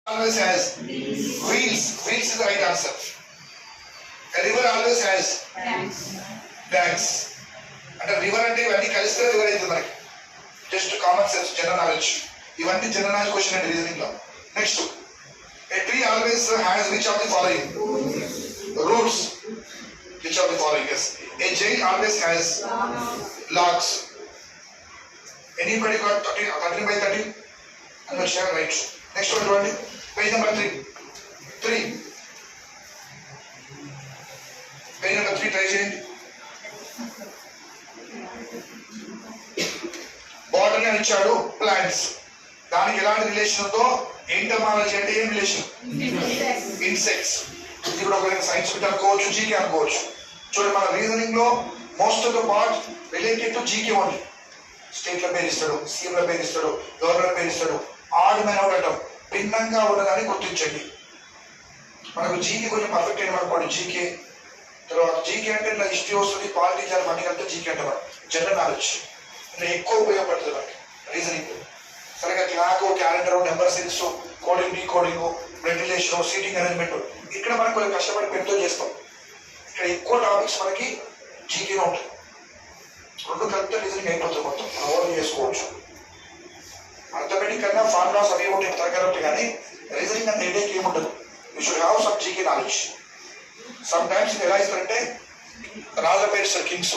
always has wheels. Wheels is the right answer. A river always has banks. And a river అంటే ఇవన్నీ కలిస్తే river అయితే మనకి just common sense general knowledge ఇవన్నీ general knowledge question అండి reasoning లో. Next a tree always has which of the following roots? Which of the following? Yes. A jail always has locks. Anybody got 13 by 13? I'm not sure, right. Next one, Rodney. Page number 3. Page number 3, try చేయండి. Botany అని ఇచ్చాడు plants. దానికి ఎలాంటి relation ఉందో entomology అంటే ఏం relation? Insects. ఇప్పుడు ఒక సైన్స్ బిట్ అనుకోవచ్చు, జీకే అనుకోవచ్చు. చూడండి మన రీజనింగ్ లో most of the part related to GK only. స్టేట్ల పేరు ఇస్తాడు, సీఎంల పేరు ఇస్తాడు, గవర్నర్ పేరు ఇస్తాడు. ఆడ్ మెన్ అవుట్ అంటాం. భిన్నంగా ఉన్నదాన్ని గుర్తించండి. మనకు జీకే కొంచెం పర్ఫెక్ట్ అయిన అనుకోండి. జీకే తర్వాత జీకే అంటే ఇలా హిస్టరీ వస్తుంది, పాలిటీ జాబ్ అన్ని కలిపితే జీకే అంటే మనం జనరల్ నాలెడ్జ్ ఇలా ఎక్కువ ఉపయోగపడుతుంది మనకి రీజనింగ్. సరిగా clock, calendar, number sense, coding, decoding, blood relation, seating arrangement ఇక్కడ మనం కొంచెం కష్టపడి పెడుతూ చేస్తాం. ఇక్కడ ఎక్కువ టాపిక్స్ మనకి జీకేలో ఉంటాయి. రెండు కలిపితే రీజనింగ్ అయిపోతుంది మొత్తం. మనం ఓన్ చేసుకోవచ్చు. అర్థమెటిక్ కన్నా ఫార్ములాస్ అవి ఉంటాయి తరగతి ఉంటాయి, కానీ రీజనింగ్ అంటే హెడేక్ ఏముండదు. You should have some GK knowledge. Some times ఇది ఎలా ఇస్తారంటే రాజా పేరు ఇస్తారు, కింగ్స్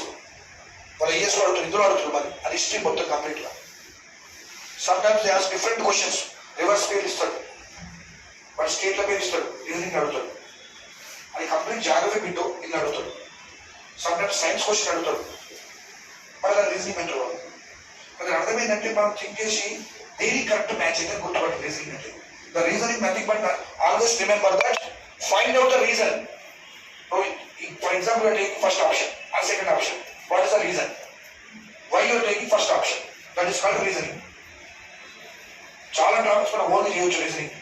వాళ్ళు ఏఎస్ అడుగుతారు, ఇందులో అడుగుతారు, మరి అది హిస్టరీ మొత్తం కంప్లీట్ గా. Some times they has different questions. Reverse పేరు ఇస్తాడు, వాడు స్టేట్ల పేరు ఇస్తాడు, రీజనింగ్ అడుగుతాడు. అది కంప్లీట్ జాగ్రఫీ బిట్టు ఇల్లు అడుగుతాడు. సమ్ టైమ్స్ సైన్స్ క్వశ్చన్ అడుగుతాడు, మరి దాని రీజనింగ్ అంటారు వాళ్ళు. అది అర్థమైందంటే మనం థింక్ చేసి దేని కరెక్ట్ మ్యాచ్ అయితే గుర్తుపట్టి రీజనింగ్ అంటే. The reasoning nothing but always remember that find out the reason. For example you are taking first option or second option. What is the reason why you are taking first option? That is called reasoning. చాలా topics మనం only చేయవచ్చు reasoning,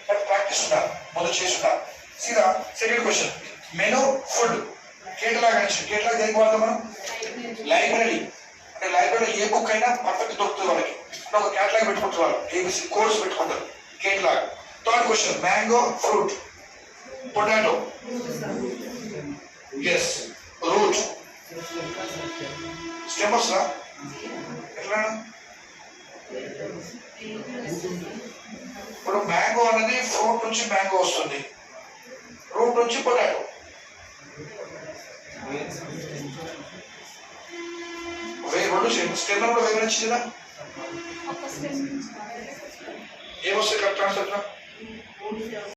but practice ఉండాలి, ముందు చేసి ఉండాలి. సీదా second question, menu food. Catalogue అని catalogue దేనికి వాడతాం మనం? లైబ్రరీ. అంటే లైబ్రరీలో ఏ బుక్ అయినా పర్ఫెక్ట్ దొరుకుతుంది వాళ్ళకి. అంటే ఒక కేటలాగ్ పెట్టుకుంటారు వాళ్ళు, ఏబిసి కోర్స్ పెట్టుకుంటారు, catalogue. Third question, mango fruit, potato is, root, stem వస్తుందా? ఎట్లా? ఇప్పుడు మ్యాంగో అనేది ఫ్రూట్ నుంచి మ్యాంగో వస్తుంది, రూట్ నుంచి పొటాటో. రెండు స్టెమ్ కూడా వేరే వచ్చిందా? ఏమొస్తే కరెక్ట్ ఆన్సర్?